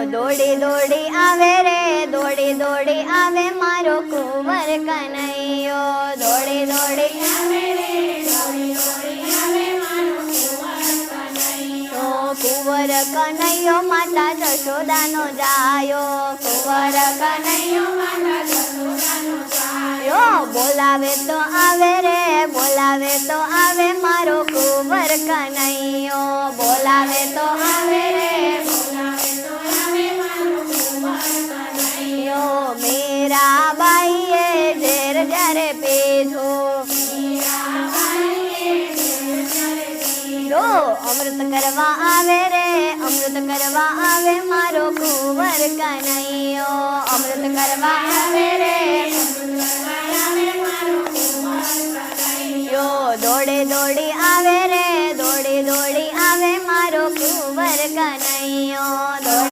દોડી દોડી આવે રે દોડી દોડી આવે મારો કુંવર કનૈયો દોડી દોડી આવે રે દોડી દોડી આવે મારો કુંવર કનૈયો કુંવર કનૈયો માતા જશોદાનો જાયો કુંવર કનૈયો માતા જશોદાનો જાયો બોલાવે તો આવે રે બોલાવે તો આવે મારો કુંવર કનૈયો બોલાવે તો આવે રે બોલાવે તો આવે મારો કુંવર કનૈયો મેરા બાઈએ ઝેર જ્યારે પીધો અમૃત કરવા આવે રે અમૃત કરવા આવે મારો કુંવર કનૈયો અમૃત કરવા આવે રે દોડે દોડી આવે